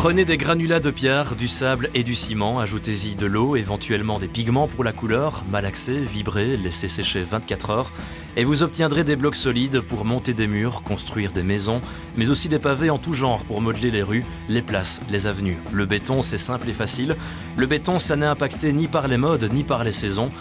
Prenez des granulats de pierre, du sable et du ciment, ajoutez-y de l'eau, éventuellement des pigments pour la couleur, malaxez, vibrez, laissez sécher 24 heures et vous obtiendrez des blocs solides pour monter des murs, construire des maisons, mais aussi des pavés en tout genre pour modeler les rues, les places, les avenues. Le béton, c'est simple et facile. Le béton, ça n'est impacté ni par les modes, ni par les saisons.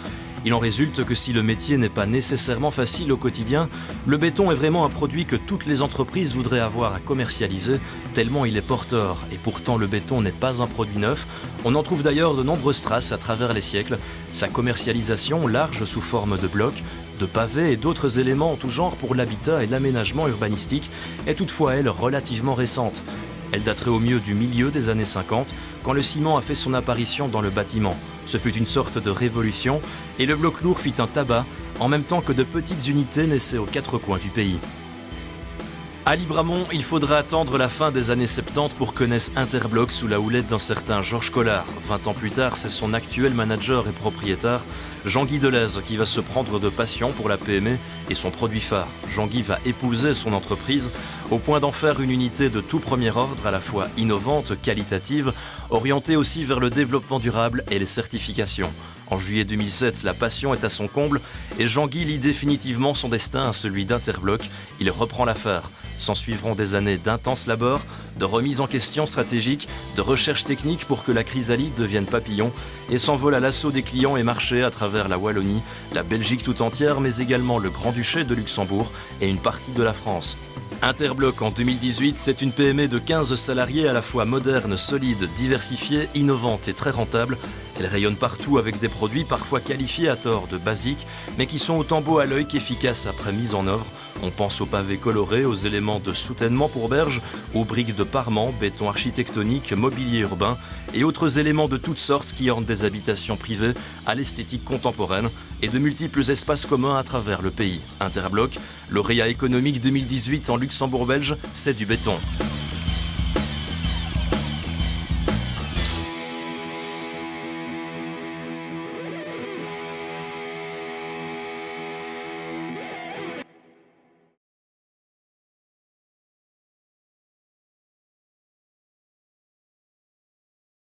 Il en résulte que si le métier n'est pas nécessairement facile au quotidien, le béton est vraiment un produit que toutes les entreprises voudraient avoir à commercialiser, tellement il est porteur. Et pourtant, le béton n'est pas un produit neuf. On en trouve d'ailleurs de nombreuses traces à travers les siècles. Sa commercialisation, large sous forme de blocs, de pavés et d'autres éléments en tout genre pour l'habitat et l'aménagement urbanistique, est toutefois, elle, relativement récente. Elle daterait au mieux du milieu des années 50, quand le ciment a fait son apparition dans le bâtiment. Ce fut une sorte de révolution, et le bloc lourd fit un tabac, en même temps que de petites unités naissaient aux quatre coins du pays. À Libramont, il faudra attendre la fin des années 70 pour que naisse Interbloc sous la houlette d'un certain Georges Collard. 20 ans plus tard, c'est son actuel manager et propriétaire, Jean-Guy Delez, qui va se prendre de passion pour la PME et son produit phare. Jean-Guy va épouser son entreprise au point d'en faire une unité de tout premier ordre, à la fois innovante, qualitative, orientée aussi vers le développement durable et les certifications. En juillet 2007, la passion est à son comble et Jean-Guy lie définitivement son destin à celui d'Interbloc. Il reprend l'affaire. S'en suivront des années d'intenses labeurs, de remise en question stratégique, de recherche technique pour que la chrysalide devienne papillon et s'envole à l'assaut des clients et marchés à travers la Wallonie, la Belgique tout entière, mais également le Grand-Duché de Luxembourg et une partie de la France. Interbloc en 2018, c'est une PME de 15 salariés à la fois moderne, solide, diversifiée, innovante et très rentable. Elle rayonne partout avec des produits parfois qualifiés à tort de basiques, mais qui sont autant beaux à l'œil qu'efficaces après mise en œuvre. On pense aux pavés colorés, aux éléments de soutènement pour berges, aux briques de parement, béton architectonique, mobilier urbain et autres éléments de toutes sortes qui ornent des habitations privées à l'esthétique contemporaine et de multiples espaces communs à travers le pays. Interbloc, lauréat économique 2018 en Luxembourg belge, c'est du béton.